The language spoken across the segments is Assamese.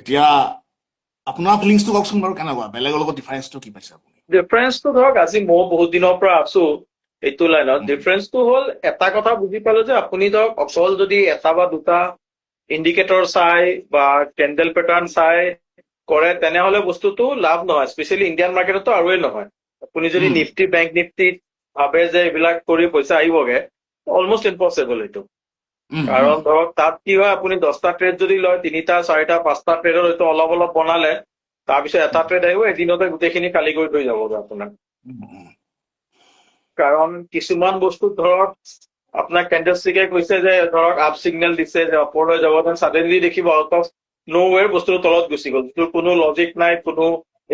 এতিয়া আপোনাৰ ফিলিংছটো কওকচোন বাৰু কেনেকুৱা বেলেগৰ লগত ডিফাৰেন্সটো কি পাইছে আপুনি ডিফাৰেন্সটো ধৰক আজি মই বহুত দিনৰ পৰা আছো এইটো লাইনত ডিফাৰেন্সটো হ'ল এটা কথা বুজি পালো যে আপুনি ধৰক অকল যদি এটা বা দুটা ইণ্ডিকেটৰ চাই বা কেণ্ডেল পেটাৰ্ণ চাই কৰে তেনেহলে বস্তুটো লাভ নহয় স্পেচিয়েলি ইণ্ডিয়ান মাৰ্কেটতো আৰুৱে নহয় আপুনি যদি নিফটি বেংক নিফটিত ভাবে যে এইবিলাক কৰি পইচা আহিবগে অলমষ্ট ইম্পচিবল এইটো কাৰণ ধৰক তাত কি হয় আপুনি 10টা ট্ৰেড যদি লয় 3টা 4টা 5টা ট্ৰেডৰ হয়তো অলপ অলপ বনালে তাৰপিছত এটা ট্ৰেড আহিব এদিনতে গোটেইখিনি খালী কৰি থৈ যাব আপোনাক কাৰণ কিছুমান বস্তুত ধৰক আপোনাক কেণ্ডেলষ্টিকে কৈছে যে ধৰক আপ চিগনেল দিছে যে ওপৰলৈ যাব ছাডেনলি দেখিব আউট অফ নোৱেৰ বস্তুটো তলত গুচি গ'ল যিটোৰ কোনো লজিক নাই কোনো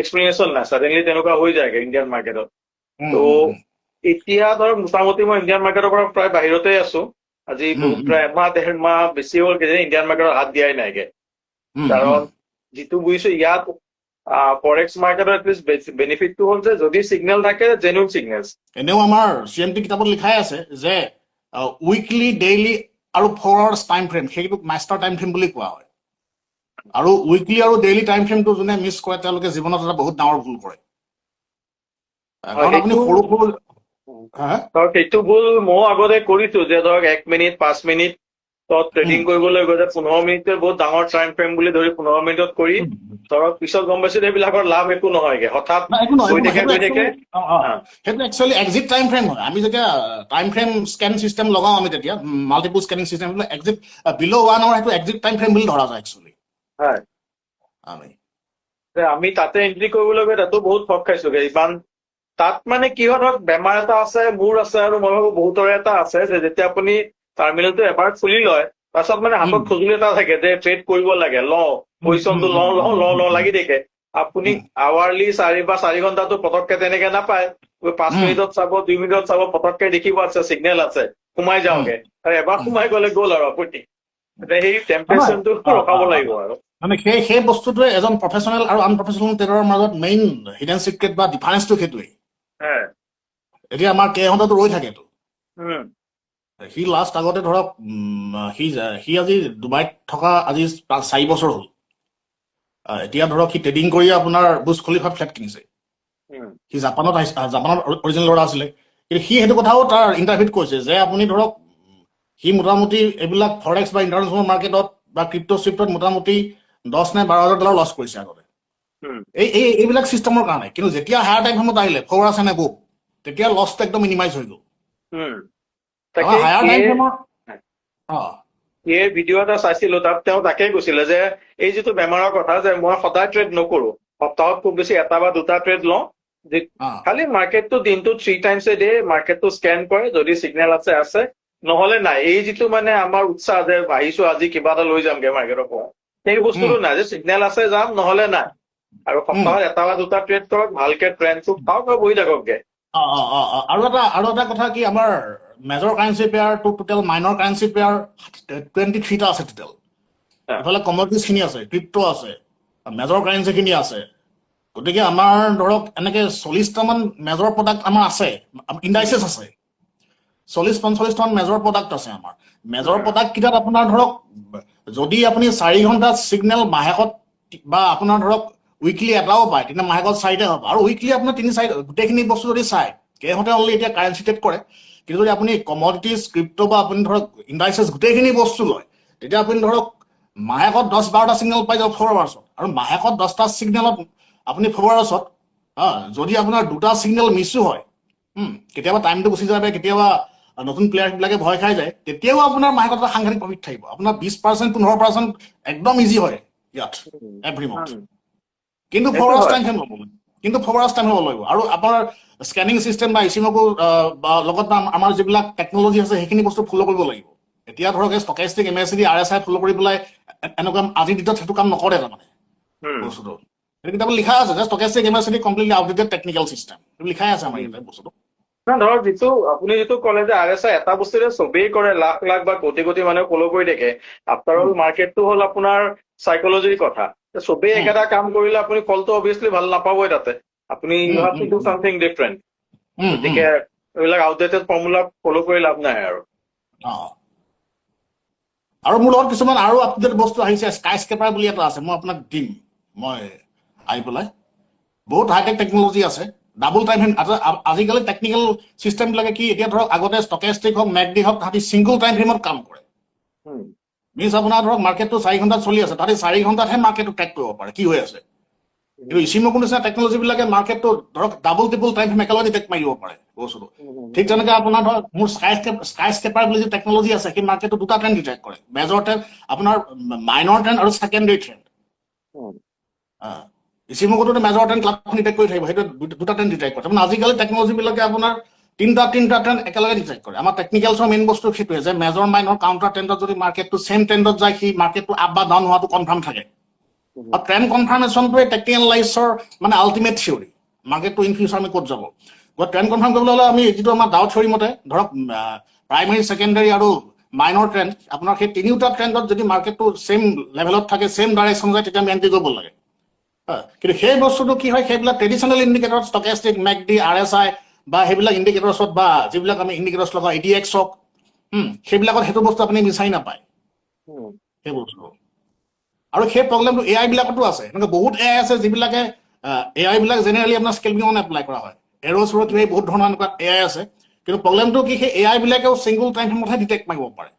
এক্সপ্লেনেশ্যন নাই ছাডেনলি তেনেকুৱা হৈ যায়গে ইণ্ডিয়ান মাৰ্কেটত তো এতিয়া ধৰক মোটামুটি মই ইণ্ডিয়ান মাৰ্কেটৰ পৰা প্ৰায় বাহিৰতে আছো আজি প্ৰায় এমাহ 1.5 মাহ বেছি হ'ল ইণ্ডিয়ান মাৰ্কেটত হাত দিয়াই নাইগে কাৰণ যিটো বুজিছো ইয়াত ফৰেক্স মাৰ্কেটৰ এটলিষ্ট বেনিফিটটো হ'ল যে যদি চিগনেল থাকে জেনুইন চিগনেল এনেও আমাৰ CMT কিতাপত লিখাই আছে যে উইকলি ডেইলি আৰু 4 আৱাৰ্ছ টাইম ফ্ৰেম সেইটোক মাষ্টাৰ টাইম ফ্ৰেম বুলি কোৱা হয় আৰু উইকলি আৰু ডেইলি টাইম ফ্ৰেমটো যোনে মিছ কৰে তেওঁলোকে জীৱনত এটা বহুত ডাঙৰ ভুল কৰে কাৰণ আপুনি সৰু সৰু সেইটো ভুল ময়ো আগতে কৰিছো যে ধৰক 1 মিনিট 5 মিনিট ট্ৰেডিং কৰিবলৈ গৈ 15 মিনিটৰ বহুত ডাঙৰ টাইম ফ্ৰেম বুলি ধৰি 15 মিনিটত কৰি ধৰক পিছত গম পাইছো এইবিলাকৰ লাভ একো নহয়গে হঠাৎ সেইটো একচুৱেলি এক্সিট টাইম ফ্ৰেম হয় আমি যেতিয়া টাইম ফ্ৰেম স্কেন চিষ্টেম লগাওঁ আমি তেতিয়া মাল্টিপল স্কেনিং চিষ্টেম এক্সিট বিল' 1 আৱাৰ সেইটো এক্সিট টাইম ফ্ৰেম বুলি ধৰা যায় একচুৱেলি আমি তাতে এন্ট্ৰি কৰিবলৈ গৈ তাতো বহুত ঠগ খাইছোগে ইমান তাত মানে কি হয় ধৰক বেমাৰ এটা আছে মোৰ আছে আৰু মই ভাবো বহুতৰে এটা আছে যে যেতিয়া আপুনি টাৰ্মিনেলটো এবাৰ খুলি লয় তাৰপিছত মানে হাতত সঁজুলি এটা থাকে যে ট্ৰেড কৰিব লাগে পজিশ্যনটো লওঁ লাগি থাকে আপুনি আৱাৰলি 4 বা 4 ঘণ্টাটো পটককে তেনেকে নাপায় 5 মিনিটত চাব 2 মিনিটত চাব পটককে দেখিব আছে চিগনেল আছে সোমাই যাওঁগে আৰু এবাৰ সোমাই গলে গ'ল আৰু আপুনি সেই টেম্পাৰেচাৰটো ৰখাব লাগিব আৰু মানে সেই বস্তুটোৱে এজন প্ৰফেচনেল আৰু আনপ্ৰফেচনেল ট্ৰেডাৰৰ মাজত মেইন হিডেন চিক্ৰেট বা ডিফাৰেন্সটো সেইটোৱেই এতিয়া আমাৰ কেহঁতেতো ৰৈ থাকেতো সি লাষ্ট আগতে ধৰক সি আজি ডুবাইত থকা আজি 4 বছৰ হ'ল এতিয়া ধৰক সি ট্ৰেডিং কৰি আপোনাৰ বুৰ্জ খলিফা ফ্লেট কিনিছে সি জাপানত অৰিজিনেল ল'ৰা আছিলে কিন্তু সি সেইটো কথাও তাৰ ইণ্টাৰভিউত কৈছে যে আপুনি ধৰক সি মোটামুটি এইবিলাক ফৰেক্স বা ইণ্টাৰনেশ্যনেল মাৰ্কেটত বা ক্ৰিপ্ট' চিপ্টত মোটামুটি 10 নে 12 হাজাৰ ডলাৰ লছ কৰিছে আগতে এইবিলাক চিষ্টেমৰ কাৰণে কিন্তু যেতিয়া হায়াৰ টাইম ফ্ৰেমত আহিলে ফৰৱাৰ্ডছ এণ্ড এবভ তেতিয়া লছটো একদম মিনিমাইজ হৈ গ'ল ভিডিঅ' এটা চাইছিলো তাত তেওঁ তাকেই কৈছিলে যে এই যিটো বেমাৰৰ কথা যে মই সদায় ট্ৰেড নকৰো সপ্তাহত খুব বেছি এটা বা দুটা ট্ৰেড লওঁ খালি মাৰ্কেটটো দিনটো 3 টাইমছ এ ডে মাৰ্কেটটো স্কেন কৰে যদি চিগনেল আছে নহলে নাই এই যিটো মানে আমাৰ উৎসাহ যে আহিছো আজি কিবা এটা লৈ যামগে মাৰ্কেটৰ পৰা সেই বস্তুটো নাই যে চিগনেল আছে যাম নহলে নাই আৰু সপ্তাহত এটা বা দুটা ট্ৰেড কৰক ভালকে ট্ৰেণ্ডটো খাওক আৰু বহি থাককগে আৰু এটা কথা কি আমাৰ মেজৰ কাৰেঞ্চি পেয়াৰটো টোটেল মাইনৰ কাৰেঞ্চি পেয়াৰ 23টা আছে টোটেল ইফালে কমডিটিজ খিনি আছে ক্ৰিপ্টো আছে মেজৰ কাৰেঞ্চি খিনি আছে গতিকে আমাৰ ধৰক এনেকে 40টামান মেজৰ প্ৰডাক্ট আমাৰ আছে ইণ্ডাইচেছ আছে 40-45টামান মেজৰ প্ৰডাক্ট আছে আমাৰ মেজৰ প্ৰডাক্ট কেইটাত আপোনাৰ ধৰক যদি আপুনি 4 ঘণ্টা চিগনেল মাহেকত বা আপোনাৰ ধৰক উইকলি এটাও পায় তেতিয়া মাহেকত 4টা হ'ব আৰু উইকলি আপোনাৰ 3-4 গোটেইখিনি বস্তু যদি চায় কেইহঁতে অনলি এতিয়া কাৰেঞ্চি ট্ৰেড কৰে কিন্তু যদি আপুনি কমডিটিজ ক্ৰিপ্টো বা আপুনি ধৰক ইণ্ডাইচেছ গোটেইখিনি বস্তু লয় তেতিয়া আপুনি ধৰক মাহেকত 10-12টা চিগনেল পাই যাব ফৰৱাৰ্ডছত আৰু মাহেকত 10টা চিগনেলত আপুনি ফৰৱাৰ্ডছত যদি আপোনাৰ 2টা চিগনেল মিছো হয় কেতিয়াবা টাইমটো গুচি যায় কেতিয়াবা নতুন প্লেয়াৰবিলাকে ভয় খাই যায় তেতিয়াও আপোনাৰ মাহেকত এটা সাংঘাতিক প্ৰফিট থাকিব আপোনাৰ 20% 15% একদম ইজি হয় ইয়াত এভৰি মান্থ কিন্তু ফৰৱাৰ্ডছ টাইম হ'ব লাগিব আৰু আপোনাৰ স্কেনিং চিষ্টেম বা ইচিমকো লগত আমাৰ যিবিলাক টেকনলজি আছে সেইখিনি বস্তু ফ'ল' কৰিব লাগিব এতিয়া ধৰক ষ্টকেষ্টিক MACD RSI ফ'ল' কৰি পেলাই এনেকুৱা আজিৰ দিনত সেইটো কাম নকৰে তাৰমানে বস্তুটো সেইটো কিতাপত লিখা আছে যে ষ্টকেষ্টিক MACD completely outdated technical system লিখাই আছে আমাৰ ইয়াতে বস্তুটো ধৰক আপুনি যিটো ক'লে যে RSI এটা বস্তুৰে চবেই কৰে লাখ লাখ বা কোটি কোটি মানুহে ফ'ল' কৰি থাকে আফটাৰ অল মাৰ্কেটটো হ'ল আপোনাৰ চাইকলজিৰ কথা চবেই একেটা কাম কৰিলে আপুনি ফলটো অভিয়াছলি ভাল নাপাবই তাতে আপুনি you have to do something different গতিকে এইবিলাক আউটডেটেড ফৰ্মুলা ফ'ল' কৰি লাভ নাই আৰু আৰু মোৰ লগত কিছুমান আৰু আপডেট বস্তু আহিছে স্কাই স্কেপাৰ বুলি এটা আছে মই আপোনাক দিম মই আহি পেলাই বহুত হাইটেক টেকনলজি আছে ডাবল টাইম আজিকালি টেকনিকেল চিষ্টেমবিলাকে কি এতিয়া ধৰক আগতে ষ্টকেষ্টিক হওক মেকডি হওক তাহাঁতি ছিংগল টাইম ফ্ৰেমত কাম কৰে মিনছ আপোনাৰ ধৰক মাৰ্কেটটো 4 ঘণ্টাত চলি আছে তাহাঁতি 4 ঘণ্টাতহে মাৰ্কেটটো ট্ৰেক কৰিব পাৰে কি হৈ আছে কিন্তু ইচিমকো নিচিনা টেকনলজিবিলাকে মাৰ্কেটটো ধৰক ডাবল ট্ৰিপল টাইম ফ্ৰেম একেলগে ডিটেক্ট মাৰিব পাৰে বস্তুটো ঠিক তেনেকৈ আপোনাৰ ধৰক মোৰ স্কাই স্কেপাৰ বুলি যি টেকনলজি আছে সেই মাৰ্কেটটো 2টা ট্ৰেণ্ড ডিটেক্ট কৰে মেজৰ ট্ৰেণ্ড আপোনাৰ মাইনৰ ট্ৰেণ্ড আৰু ছেকেণ্ডেৰী ট্ৰেণ্ড ইচিমকোতো মেজৰ ট্ৰেণ্ড ক্লাবখন ডিটেক্ট কৰি থাকিব সেইটো 2টা ট্ৰেণ্ড ডিটেক্ট কৰে তাৰমানে আজিকালি টেকনলজিবিলাকে আপোনাৰ তিনিটা ট্ৰেণ্ড একেলগে ডিটেক্ট কৰে আমাৰ টেকনিকেলছৰ মেইন বস্তু সেইটোৱে যে মেজৰ মাইনৰ কাউণ্টাৰ ট্ৰেণ্ডত যদি মাৰ্কেটটো ছেম ট্ৰেণ্ডত যায় সি মাৰ্কেটটো আপ বা ডাউন হোৱাটো কনফাৰ্ম থাকে ট্ৰেণ্ড কনফাৰ্মেশ্যনটোৱে টেকনিকেলাইজৰ মানে আল্টিমেট থিয়ৰী মাৰ্কেটটো ইন ফিউচাৰ আমি ক'ত যাব ট্ৰেণ্ড কনফাৰ্ম কৰিবলৈ হ'লে আমি যিটো আমাৰ ডাউ থিয়ৰী মতে ধৰক প্ৰাইমেৰী ছেকেণ্ডেৰী আৰু মাইনৰ ট্ৰেণ্ড আপোনাৰ সেই তিনিওটা ট্ৰেণ্ডত যদি মাৰ্কেটটো ছেম লেভেলত থাকে ছেম ডাইৰেকশ্যন যায় তেতিয়া আমি এণ্ট্ৰি কৰিব লাগে কিন্তু সেই বস্তুটো কি হয় সেইবিলাক ট্ৰেডিশ্যনেল ইণ্ডিকেটৰ ষ্টকেষ্টিক মেকডি RSI বা সেইবিলাক ইণ্ডিকেটৰ্ছত বা যিবিলাক আমি ইণ্ডিকেটৰ্ছ লগাওঁ ADX হওক সেইবিলাকত সেইটো বস্তু আপুনি বিচাৰি নাপায় সেই বস্তু আৰু সেই প্ৰব্লেমটো AI বিলাকতো আছে এনেকৈ বহুত AI আছে যিবিলাকে AI বিলাক জেনেৰেলি আপোনাৰ স্কেলিঙত এপ্লাই কৰা হয় এৰ'ছবোৰত কিবা বহুত ধৰণৰ এনেকুৱা AI আছে কিন্তু প্ৰব্লেমটো কি সেই AI বিলাকেও ছিংগল টাইম ফ্ৰেমতহে ডিটেক্ট মাৰিব পাৰে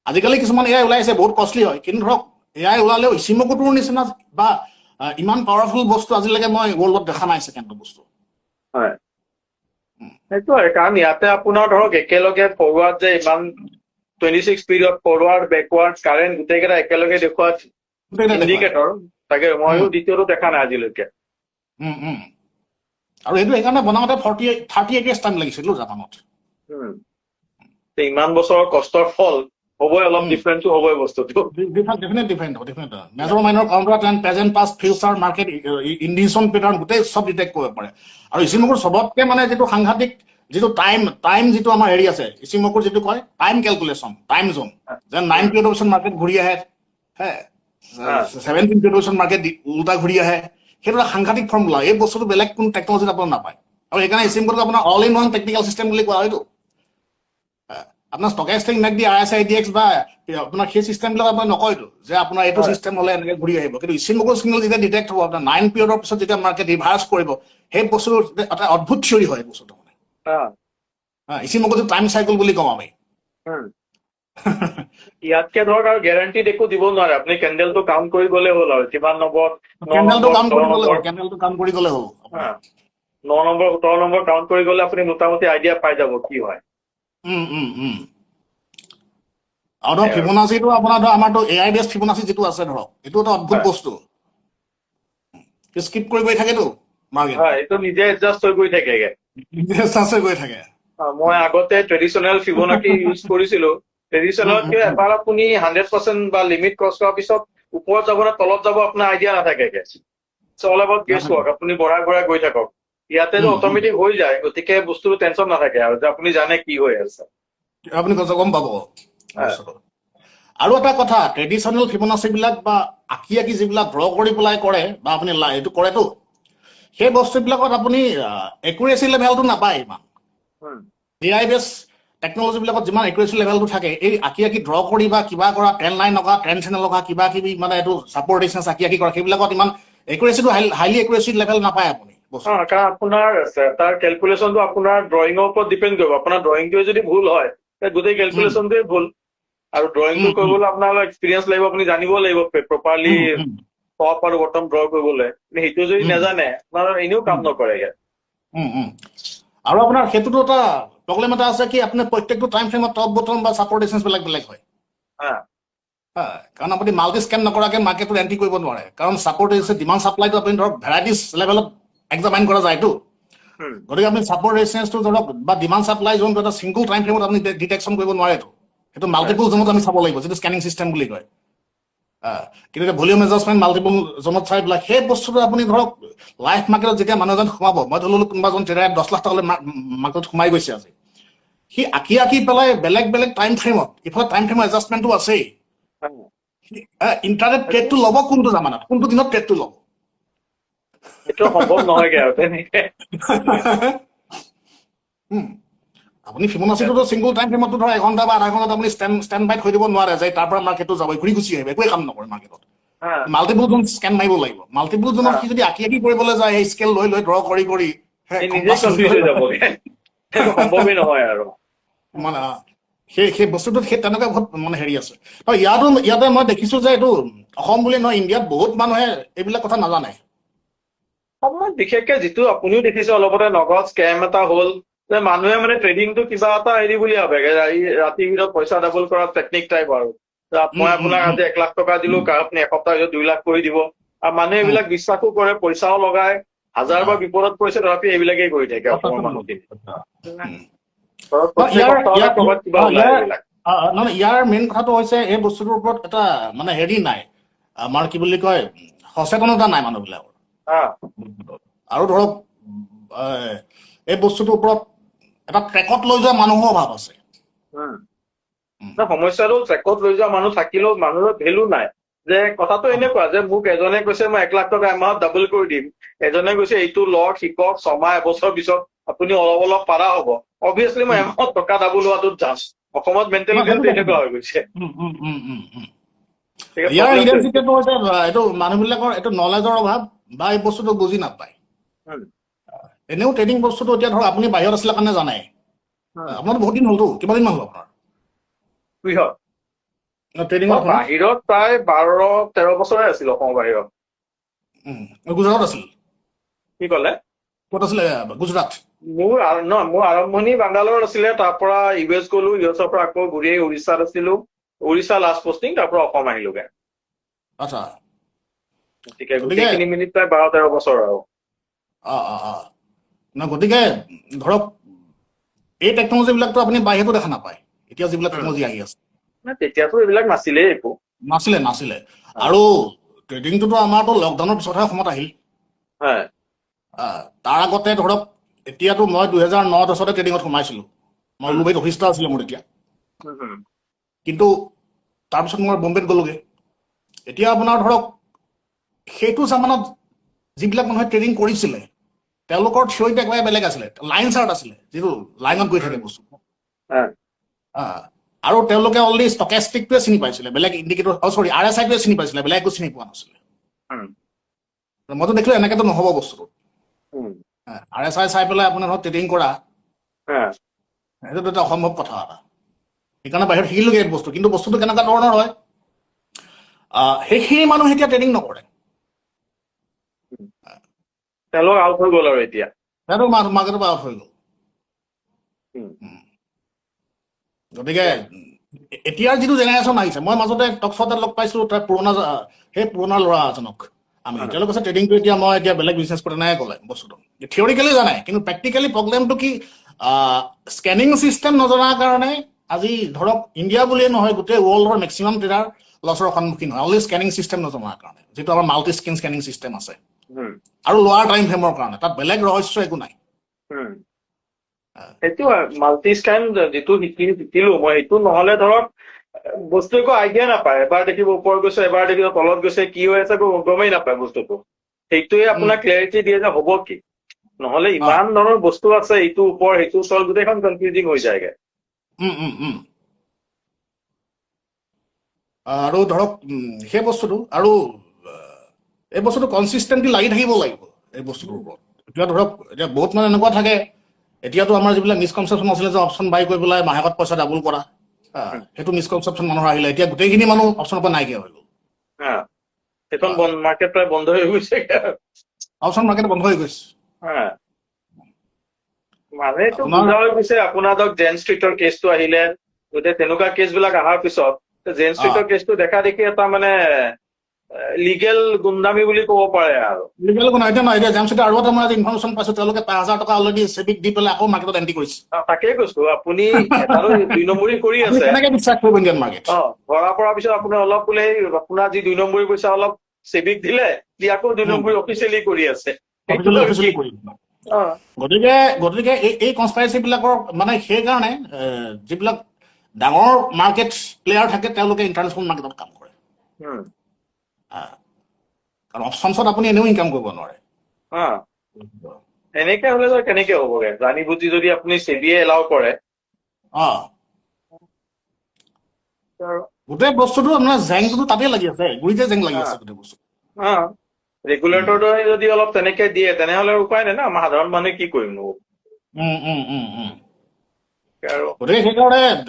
আজিকালি কিছুমান AI ওলাইছে বহুত কষ্টলি হয় কিন্তু ধৰক AI ওলালেও ইচিমকোটোৰ নিচিনা বা ইমান পাৱাৰফুল বস্তু আজিলৈকে মই ৱৰ্ল্ডত দেখা নাই ছেকেণ্ড বস্তু হয় সেইটোৱে কাৰণ ইয়াতে আপোনাৰ ধৰক একেলগে ফৰৱাৰ্ড যে ইমান 26 পিৰিয়ড ফৰৱাৰ্ড বেকৱাৰ্ড কাৰেণ্ট গোটেইকেইটা একেলগে দেখুৱাত ইণ্ডিকেটৰ তাকে ময়ো দ্বিতীয়টো দেখা নাই আজিলৈকে আৰু এইটো সেইকাৰণে বনাওঁতে 38 years টাইম লাগিছিল জাপানত ইমান বছৰৰ কষ্টৰ ফল হ'বই অলপ ডিফাৰেন্সো হ'বই বস্তুটো different major minor counter trend present past future market indication pattern গোটেই চব ডিটেক্ট কৰিব পাৰে আৰু ইচিমকুৰ চবতকে মানে যিটো সাংঘাতিক যিটো টাইম যিটো আমাৰ হেৰি আছে ইচিমকুৰ যিটো কয় টাইম কেলকুলেশ্যন টাইম জোন যেন 9 পিৰিয়ডৰ পিছত মাৰ্কেট ঘূৰি আহে 17 পিৰিয়ডৰ পিছত মাৰ্কেট উল্টা ঘূৰি আহে সেইটো এটা সাংঘাতিক ফৰ্মুলা এই বস্তুটো বেলেগ কোনো টেকনলজিত আপোনাৰ নাপায় আৰু সেইকাৰণে ইচিমকুৰক আপোনাৰ all in one technical system বুলি কোৱা হয়তো আপোনাৰ ষ্টকেষ্টিক মেকডি RSI ADX বা আপোনাৰ সেই চিষ্টেমবিলাক আপোনাৰ নকয়তো যে আপোনাৰ এইটো চিষ্টেম হ'লে এনেকৈ ঘূৰি আহিব কিন্তু ইচিমকুৰ চিগনেল যেতিয়া ডিটেক্ট হ'ব আপোনাৰ 9 পিৰিয়ডৰ পিছত যেতিয়া মাৰ্কেট ৰিভাৰ্চ কৰিব সেই বস্তুটো এটা অদ্ভুত থিয়ৰী হয় বস্তুটো মানে ইচিমকুৰটো টাইম চাইকেল বুলি কওঁ আমি ইয়াতকে ধৰক আৰু গেৰাণ্টি একো দিব নোৱাৰে আপুনি কেণ্ডেলটো কাউণ্ট কৰি গ'লে হ'ল আৰু কিমান নম্বৰ কেণ্ডেলটো কাউণ্ট কৰি গ'লে হ'ল 9 নম্বৰ 17 নম্বৰ কাউণ্ট কৰি গ'লে আপুনি মোটামুটি আইডিয়া পাই যাব কি হয় আৰু ধৰক ফিবোনাচিটো আপোনাৰ ধৰক আমাৰতো AI বেছ ফিবোনাচি যিটো আছে ধৰক এইটো এটা অদ্ভুত বস্তু স্কিপ কৰি গৈ থাকেতো মাৰ্কেট এইটো নিজে এডজাষ্ট হৈ গৈ থাকেগে গৈ থাকে মই আগতে ট্ৰেডিশ্যনেল ফিবোনাকি ইউজ কৰিছিলো ট্ৰেডিশ্যনেলতকে এবাৰ আপুনি 100% বা লিমিট ক্ৰছ কৰাৰ পিছত ওপৰত যাব নে তলত যাব আপোনাৰ আইডিয়া নাথাকেগে অল এবাউট গেছ ৱৰ্ক আপুনি বঢ়াই গৈ থাকক ইয়াতেতো অট'মেটিক হৈ যায় গতিকে বস্তুটো টেনশ্যন নাথাকে আৰু যে আপুনি জানে কি হৈ আছে আপুনি গম পাব আৰু এটা কথা ট্ৰেডিশ্যনেল ফিবোনাচি বিলাক বা আঁকি যিবিলাক ড্ৰ কৰি পেলাই কৰে বা আপুনি এইটো কৰেতো সেই বস্তুবিলাকত আপুনি একুৰেচি লেভেলটো নাপায় ইমান AI বেছ টেকনলজি বিলাকত যিমান একুৰেচি লেভেলটো থাকে এই আঁকি ড্ৰ কৰি বা কিবা কৰা ট্ৰেণ্ড লাইন লগা ট্ৰেণ্ড চেনেল লগা কিবা কিবি মানে এইটো ছাপৰ্ট ডিষ্টেঞ্চ আঁকি কৰা সেইবিলাকত ইমান একুৰেচিটো হাইলি একুৰেচি লেভেল নাপায় আপুনি কাৰণ আপোনাৰ তাৰ কেলকুলেশ্যনটো আপোনাৰ ড্ৰয়িঙৰ ওপৰত ডিপেণ্ড কৰিব আপোনাৰ ড্ৰয়িংটোৱে যদি ভুল হয় গোটেই কেলকুলেশ্যনটোৱে ভুল আৰু ড্ৰয়িংটো কৰিবলৈ আপোনাৰ এক্সপিৰিয়েঞ্চ লাগিব আপুনি জানিব লাগিব প্ৰপাৰলি টপ আৰু বটম ড্ৰ কৰিবলৈ সেইটো যদি নাজানে আপোনাৰ এনেও কাম নকৰে আৰু আপোনাৰ সেইটোতো এটা প্ৰব্লেম এটা আছে কি আপোনাৰ প্ৰত্যেকটো টাইম ফ্ৰেমত টপ বটম বা ছাপৰ্ট ডিষ্টেঞ্চ বেলেগ হয় কাৰণ আপুনি মাল্টি স্কেন নকৰাকৈ মাৰ্কেটটো এণ্ট্ৰি কৰিব নোৱাৰে কাৰণ ছাপৰ্ট ডিষ্টেঞ্চ ডিমাণ্ড ছাপ্লাইটো আপুনি ধৰক ভেৰাইটিজ লেভেলত এক্সামাইন কৰা যায়তো গতিকে আপুনি ছাপৰ্ট ৰেজিষ্টেঞ্চটো ধৰক বা ডিমাণ্ড ছাপ্লাই জোনটো এটা ছিংগল টাইম ফ্ৰেমত আপুনি ডিটেকশ্যন কৰিব নোৱাৰেতো সেইটো মাল্টিপল জোনত আমি চাব লাগিব যিটো স্কেনিং চিষ্টেম বুলি কয় কিন্তু এতিয়া ভলিউম এডজাষ্টমেণ্ট মাল্টিপল জোনত চাই পেলাই সেই বস্তুটো আপুনি ধৰক লাইভ মাৰ্কেটত যেতিয়া মানুহ এজন সোমাব মই ধৰিলো কোনোবা এজন ট্ৰেডাৰে 10 লাখ টকালৈ মাৰ্কেটত সোমাই গৈছে আজি সি আঁকি পেলাই বেলেগ টাইম ফ্ৰেমত ইফালে টাইম ফ্ৰেমৰ এডজাষ্টমেণ্টটো আছেই ইণ্টাৰনেট ট্ৰেডটো ল'ব কোনটো জামানত কোনটো দিনত ট্ৰেডটো ল'ব সেইটো সম্ভৱ নহয়গে আৰু তেনেকে আপুনি ফিবোনাচিটোতো সিংগল টাইম ফ্ৰেমতো ধৰা 1 ঘণ্টা বা আধা ঘণ্টাত আপুনি ষ্টেণ্ড বাই থৈ দিব নোৱাৰে যে তাৰ পৰা মাৰ্কেটটো যাব ঘূৰি গুচি আহিব একোৱে কাম নকৰে মাৰ্কেটত মাল্টিপল জোন স্কেন মাৰিব লাগিব মাল্টিপল জোনত সি যদি আঁকি কৰিবলৈ যায় এই স্কেল লৈ লৈ ড্ৰ কৰি নিজে কনফিউজ হৈ যাবগে সেইটো সম্ভৱেই নহয় আৰু মানে সেই বস্তুটোত সেই তেনেকুৱা বহুত মানে হেৰি আছে ইয়াতে মই দেখিছো যে এইটো অসম বুলি নহয় ইণ্ডিয়াত বহুত মানুহে এইবিলাক কথা নাজানে সময়ত বিশেষকে যিটো আপুনিও দেখিছে অলপতে নগদ স্কেম এটা হ'ল যে মানুহে মানে ট্ৰেডিংটো কিবা এটা হেৰি বুলি ভাবে ৰাতিৰ ভিতৰত পইচা ডাবল কৰা টেকনিক টাইপ আৰু মই আপোনাক আজি 1 লাখ টকা দিলো আপুনি এসপ্তাহ ভিতৰত 2 লাখ কৰি দিব আৰু মানুহে এইবিলাক বিশ্বাসো কৰে পইচাও লগায় হাজাৰ বা বিপদত পৰিছে তথাপি এইবিলাকেই কৰি থাকে অসমৰ মানুহখিনি ইয়াৰ মেইন কথাটো হৈছে এই বস্তুটোৰ ওপৰত এটা মানে হেৰি নাই আমাৰ কি বুলি কয় সচেতনতা নাই মানুহবিলাকৰ আৰু ধৰক এই বস্তুটোৰ ওপৰত এটা ট্ৰেকত লৈ যোৱা মানুহৰ অভাৱ আছে সমস্যাটো ট্ৰেকত লৈ যোৱা মানুহ থাকিলেও মানুহৰ ভেলু নাই যে কথাটো এনেকুৱা যে মোক এজনে কৈছে মই 1 লাখ টকা এমাহত ডাবল কৰি দিম এজনে কৈছে এইটো লওক শিকক 6 মাহ এবছৰ পিছত আপুনি অলপ অলপ পাৰা হ'ব অবভিয়াছলি মই এমাহত টকা ডাবল হোৱাটোত যাম অসমত মেণ্টেলিটিটো এনেকুৱা হৈ গৈছে ইয়াৰ ইডেন্টিটিটো হৈছে এইটো মানুহবিলাকৰ এইটো নলেজৰ অভাৱ বা এই বস্তুটো বুজি নাপায় এনেও ট্ৰেডিং বস্তুটো এতিয়া ধৰক আপুনি বাহিৰত আছিলে কাৰণে জানে আপোনাৰ বহুত দিন হ'লতো কিমান দিন মান হ'ল আপোনাৰ বাহিৰত প্ৰায় 12-13 বছৰে আছিল অসমৰ বাহিৰত গুজৰাট আছিল কি ক'লে ক'ত আছিলে গুজৰাট মোৰ আৰম্ভণি বাংগালোৰত আছিলে তাৰ পৰা US গলো US পৰা আকৌ ঘূৰি আহি উৰিষ্যাত আছিলো উৰিষ্যা লাষ্ট পষ্টিং তাৰ পৰা অসম আহিলোগে আচ্ছা গতিকে গোটেইখিনি মিনিট প্ৰায় 12-13 বছৰ আৰু গতিকে ধৰক এই টেকনলজি বিলাকতো আপুনি বাহিৰতো দেখা নাপায় এতিয়া যিবিলাক টেকনলজি আহি আছে তেতিয়াতো এইবিলাক নাছিলেই একো নাছিলে আৰু ট্ৰেডিংটোতো আমাৰতো লকডাউনৰ পিছতহে অসমত আহিল তাৰ আগতে ধৰক এতিয়াতো মই 2009-10 ট্ৰেডিঙত সোমাইছিলো মই মুম্বাইত অফিচ এটা আছিলে মোৰ এতিয়া কিন্তু তাৰপিছত মই বম্বেত গ'লোগে এতিয়া আপোনাৰ ধৰক সেইটো জামানত যিবিলাক মানুহে ট্ৰেডিং কৰিছিলে তেওঁলোকৰ থিয়ৰিটো একেবাৰে বেলেগ আছিলে লাইন চাৰ্ট আছিলে যিটো লাইনত গৈ থাকে বস্তু আৰু তেওঁলোকে অলৰেডি ষ্টকেষ্টিকটোৱে চিনি পাইছিলে বেলেগ ইণ্ডিকেটৰ RSIটোৱে চিনি পাইছিলে বেলেগ একো চিনি পোৱা নাছিলে মইতো দেখিলো এনেকেতো নহ'ব বস্তুটো RSI চাই পেলাই আপোনাৰ ধৰক ট্ৰেডিং কৰা সেইটোতো এটা অসম্ভৱ কথা এটা সেইকাৰণে বাহিৰত শিকিলোগে এই বস্তু কিন্তু বস্তুটো কেনেকুৱা ধৰণৰ হয় সেইখিনি মানুহ এতিয়া ট্ৰেডিং নকৰে তেওঁলোক আউট হৈ গ'ল আৰু এতিয়া মাৰ্কেটৰ পৰা আউট হৈ গ'ল গতিকে এতিয়াৰ যিটো জেনেৰেশ্যন আহিছে মই মাজতে টকশ্বতে লগ পাইছিলো তাৰ পুৰণা ল'ৰা এজনক আমি তেওঁলোকে কৈছে ট্ৰেডিংটো এতিয়া মই এতিয়া বেলেগ বিজনেছ কৰি নাই ক'লে বস্তুটো থিয়ৰিকেলি জানে কিন্তু প্ৰেক্টিকেলি প্ৰব্লেমটো কি স্কেনিং চিষ্টেম নজনাৰ কাৰণে আজি ধৰক ইণ্ডিয়া বুলিয়ে নহয় গোটেই ৱৰ্ল্ডৰ মেক্সিমাম ট্ৰেডাৰ লছৰ সন্মুখীন হয় অনলি স্কেনিং চিষ্টেম নজনাৰ কাৰণে যিটো আমাৰ মাল্টি স্কিন স্কেনিং চিষ্টেম আছে আৰু লোৱাৰ টাইম ফ্ৰেমৰ কাৰণে তাত বেলেগ ৰহস্য একো নাই সেইটো মাল্টি স্কেন যিটো শিকিলো মই সেইটো নহলে ধৰক বস্তু একো আইডিয়া নাপায় এবাৰ দেখিব ওপৰত গৈছে এবাৰ দেখিব তলত গৈছে কি হৈ আছে গমেই নাপায় বস্তুটো সেইটোৱে আপোনাক ক্লেৰিটি দিয়ে যে হ'ব কি নহলে ইমান ধৰণৰ বস্তু আছে এইটো ওপৰ সেইটো চল গোটেইখন কনফিউজিং হৈ যায়গে আৰু ধৰক সেই বস্তুটো আৰু এই বস্তুটো কনচিষ্টেণ্টলি লাগি থাকিব লাগিব এই বস্তুটোৰ ওপৰত এতিয়া ধৰক এতিয়া বহুত মানে এনেকুৱা থাকে এতিয়াতো আমাৰ যিবিলাক মিছকনচেপশ্যন আছিলে যে অপশ্যন বাই কৰি পেলাই মাহেকত পইচা ডাবল কৰা সেইটো মিছকনচেপশ্যন মানুহৰ আহিলে এতিয়া গোটেইখিনি মানুহ অপশ্যনৰ পৰা নাইকিয়া হৈ গ'ল সেইখন মাৰ্কেট প্ৰায় বন্ধ হৈ গৈছে অপশ্যন মাৰ্কেট বন্ধ হৈ গৈছে মানে এইটো বুজা হৈ গৈছে আপোনাৰ ধৰক জেন ষ্ট্ৰীটৰ কেছটো আহিলে গোটেই তেনেকুৱা কেছবিলাক অহাৰ পিছত জেন ষ্ট্ৰীটৰ কেছটো দেখা দেখি এটা মানে লিগেল গুণ্ডামি বুলি ক'ব পাৰে আৰু লিগেল কোনো এতিয়া নহয় এতিয়া জেন ষ্ট্ৰীটৰ আৰু এটা মই ইনফৰমেশ্যন পাইছো তেওঁলোকে 5,000 টকা অলৰেডি চেভিক দি পেলাই আকৌ মাৰ্কেটত এণ্ট্ৰি কৰিছে তাকেই কৈছো আপুনি এটাৰো 2 নম্বৰী কৰি আছে কেনেকে বিশ্বাস কৰিব ইণ্ডিয়ান মাৰ্কেট ধৰা পৰাৰ পিছত আপোনাৰ অলপ বোলে আপোনাৰ যি 2 নম্বৰী পইচা অলপ চেভিক দিলে দি আকৌ 2 নম্বৰী অফিচিয়েলি কৰি আছে গতিকে এই কনস্পাইৰেচি বিলাকৰ মানে সেইকাৰণে যিবিলাক ডাঙৰ মাৰ্কেট প্লেয়াৰ থাকে তেওঁলোকে ইণ্টাৰনেশ্যনেল মাৰ্কেটত কাম কৰে কাৰণ অপশ্যনছত আপুনি এনেও ইনকাম কৰিব নোৱাৰে এনেকে হলে কেনেকে হ'বগে জানি বুজি যদি আপুনি চেবিয়ে এলাও কৰে গোটেই বস্তুটো আপোনাৰ জেংটো তাতে লাগি আছে, গুৰিতে জেং লাগি আছে গোটেই বস্তু। ৰেগুলেটৰটো যদি অলপ তেনেকে দিয়ে তেনেহলে উপায় নাই না, আমাৰ সাধাৰণ মানুহে কি কৰিম নো। আৰু গতিকে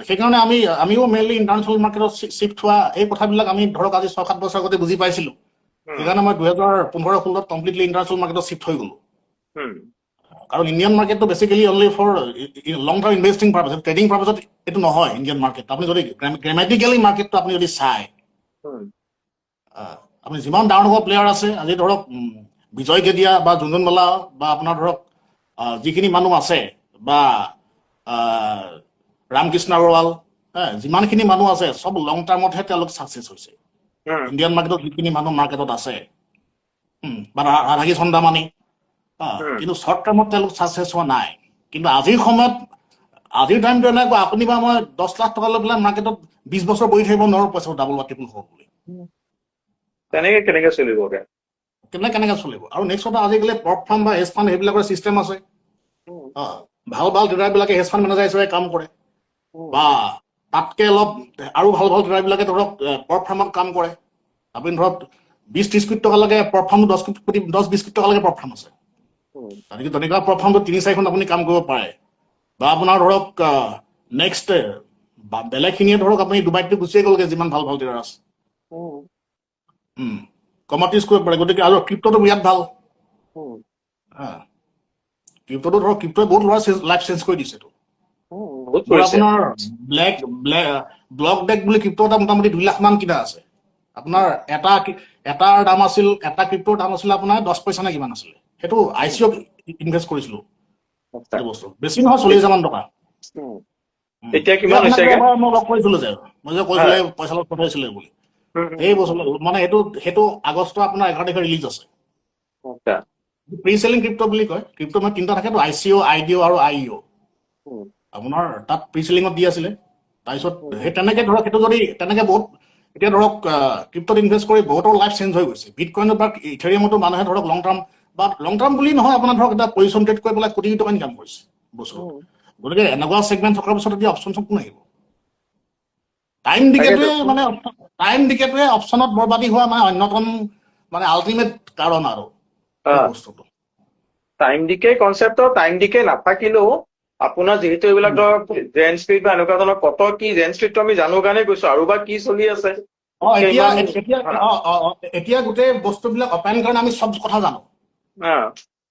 সেইকাৰণে আমিও মেইনলি ইণ্টাৰনেশ্যনেল মাৰ্কেটত শ্বিফ্ট হোৱা এই কথাবিলাক আমি ধৰক আজি 6-7 বছৰ আগতে বুজি পাইছিলো। সেইকাৰণে মই 2015-16 কমপ্লিটলি ইণ্টাৰনেশ্যনেল মাৰ্কেটত শ্বিফ্ট হৈ গলো। কাৰণ ইণ্ডিয়ান মাৰ্কেটটো basically only for long term investing purpose, trading পাৰ্পাছত এইটো নহয় ইণ্ডিয়ান মাৰ্কেট। আপুনি যদি গ্ৰামেটিকেলি মাৰ্কেটটো আপুনি যদি চাই, আপুনি যিমান ডাঙৰ ডাঙৰ প্লেয়াৰ আছে আজি ধৰক বিজয় কেদিয়া বা জুঞ্জুনৱালা বা আপোনাৰ ধৰক যিখিনি মানুহ আছে বা ৰামকৃষ্ণ আগৰৱাল, যিমানখিনি মানুহ আছে চব লং টাৰ্মতহে তেওঁলোক ছাকচেছ হৈছে। ইণ্ডিয়ান মাৰ্কেটত যিখিনি মানুহ মাৰ্কেটত আছে বা ৰাধাকী চন্দামানি, কিন্তু শ্বৰ্ট টাৰ্মত তেওঁলোক ছাকচেছ হোৱা নাই। কিন্তু আজিৰ সময়ত আজিৰ টাইমটো এনেকুৱা, আপুনি বা মই 10 লাখ টকা লৈ পেলাই মাৰ্কেটত 20 বছৰ বহি থাকিব নোৱাৰো পইচা ডাবল বা ট্ৰিপল হ'ব বুলি। কেনেকে চলিব? কেনেকে চলিব? আৰু নেক্সট কথা, আজিকালি পৰ্ক ফাৰ্ম বা হেজ ফাণ্ড সেইবিলাকৰ চিষ্টেম আছে। ভাল ট্ৰেডাৰবিলাকে হেজ ফাণ্ড মেনেজাৰ হিচাপে কাম কৰে, বা তাতকে অলপ আৰু ভাল ট্ৰেডাৰবিলাকে ধৰক পৰ্ক ফাৰ্মত কাম কৰে। আপুনি ধৰক 20-30 কোটি টকালৈকে পৰ্ক ফাৰ্ম, 10-20 কোটি টকালৈকে পৰ্ক ফাৰ্ম আছে। তেনেকুৱা পৰ্ক ফাৰ্মটো 3-4খন আপুনি কাম কৰিব পাৰে। বা আপোনাৰ ধৰক নেক্সট বেলেগখিনিয়ে ধৰক আপুনি ডুবাইতটো গুচিয়ে গ'লগে যিমান ভাল ট্ৰেডাৰ আছে। কমোডিটিজ কৰিব পাৰে। গতিকে আৰু ক্ৰিপ্ট'টো বিৰাট ভাল। ক্ৰিপ্ট'টো ধৰক ক্ৰিপ্ট'ই বহুত ল'ৰা লাইফ চেঞ্জ কৰি দিছেতো। আপোনাৰ ব্লক ডেক বুলি ক্ৰিপ্ট' এটা মোটামুটি 2 লাখ মান কিনা আছে। আপোনাৰ এটাৰ দাম আছিল, এটা ক্ৰিপ্ট'ৰ দাম আছিলে আপোনাৰ 10 পইচা নে কিমান আছিলে। সেইটো ICO ইনভেষ্ট কৰিছিলো বস্তু, বেছি নহয় 40,000 মান টকা। এতিয়া কিমান হৈছে? মই লগ কৰিছিলো যে মই যে কৈছিলো পইচা লগ পঠাইছিলে বুলি, সেই বছৰ মানে সেইটো আগষ্টৰ আপোনাৰ 11 তাৰিখে ৰিলিজ আছে। প্ৰি চেলিং ক্ৰিপ্ট' বুলি কয়। ক্ৰিপ্ট' মানে 3টা থাকেতো, ICO, IDO আৰু IEO। আপোনাৰ তাত প্ৰি চেলিঙত দি আছিলে। তাৰপিছত সেই তেনেকে ধৰক সেইটো যদি তেনেকে বহুত এতিয়া ধৰক ক্ৰিপ্টত ইনভেষ্ট কৰি বহুতৰ লাইফ চেঞ্জ হৈ গৈছে। বিটকইনত বা ইথেৰিয়ামতো মানুহে ধৰক লং টাৰ্ম বুলি নহয়, আপোনাৰ ধৰক এটা পজিশ্যন ট্ৰেড কৰি পেলাই কোটি টকা ইনকাম কৰিছে বছৰত। গতিকে এনেকুৱা ছেগমেণ্ট থকাৰ পিছত এতিয়া অপশ্যন কোন আহিব? টাইম ডিকেটোৱে অপশ্যনত বৰবাদী হোৱা মানে অন্যতম মানে আল্টিমেট কাৰণ আৰু বস্তুটো। টাইম ডিকে কনচেপ্টৰ টাইম ডিকে নাথাকিলেও আপোনাৰ যিহেতু এইবিলাক ধৰক জেন স্পিড বা এনেকুৱা ধৰণৰ কত কি জেন স্পিডটো আমি জানো কাৰণে কৈছো, আৰু বা কি চলি আছে। এতিয়া গোটেই বস্তুবিলাক অপায়ন কাৰণে আমি চব কথা জানো।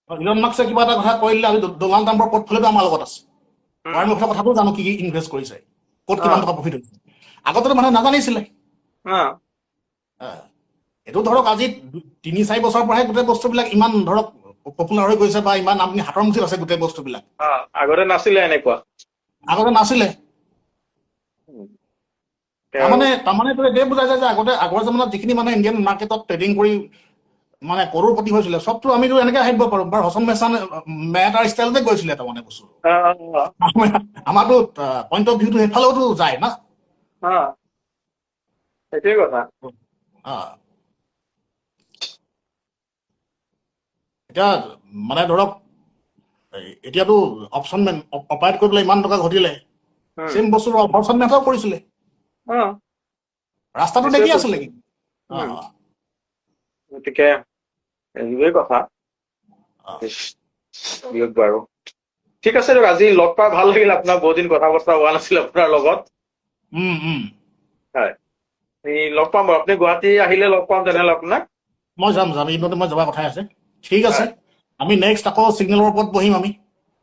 ইলন মাস্কে কিবা এটা কথা কৈ দিলে আমি ডনাল্ড ট্ৰাম্পৰ পৰ্টফলিঅ'টো আমাৰ লগত আছে। ৱাৰেন বাফেটৰ কথাটো জানো, কি ইনভেষ্ট কৰিছে, ক'ত কিমান টকা প্ৰফিট হৈছে। আগতেতো মানুহে নাজানিছিলে। এইটো ধৰক আজি 3-4 বছৰৰ পৰাহে গোটেই বস্তুবিলাক ইমান ধৰক পপুলাৰ হৈ গৈছে বা ইমান আপুনি হাতৰ মুঠিত আছে গোটেই বস্তুবিলাক। আগতে নাছিলে এনেকুৱা। আগতে নাছিলে। তাৰমানে এইটোৱে বুজাইছে যে আগৰ জামানত যিখিনি মানে ইণ্ডিয়ান মাৰ্কেটত ট্ৰেডিং কৰি মানে কৰোৰপতি হৈছিলে, চবতো আমিতো এনেকে আহিব পাৰো। বাৰু হচন মেহতাৰ ষ্টাইলতে গৈছিলে তাৰমানে বস্তু। আমাৰতো পইণ্ট অফ ভিউটো সেইফালেওতো যায় না। সেইটোৱে কথা। এতিয়া মানে ধৰক এতিয়াতো অপশ্যন অপাৰেট কৰিবলৈ ইমান টকা ঘটিলে, চেম বস্তু অপশ্যন মেথাও কৰিছিলে। ৰাস্তাটো দেখি আছিলে কি। গতিকে এইটোৱে কথা। বাৰু ঠিক আছে দিয়ক, আজি লগ পাই ভাল লাগিল। আপোনাৰ বহুত দিন কথা বতৰা হোৱা নাছিল আপোনাৰ লগত। হয়, লগ পাম বাৰু। আপুনি গুৱাহাটী আহিলে লগ পাম তেনেহ'লে আপোনাক। মই যাম এইদিনতে মই যোৱা কথাই আছে। ঠিক আছে, আমি নেক্সট আকৌ চিগনেলৰ ওপৰত বহিম। আমি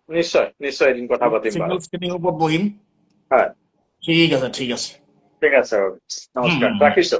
নিশ্চয় এদিন কথা পাতিম বাৰু। চিগনেল স্ক্ৰিনিঙৰ ওপৰত বহিম। হয়, ঠিক আছে। ঠিক আছে, নমস্কাৰ, ৰাখিছো।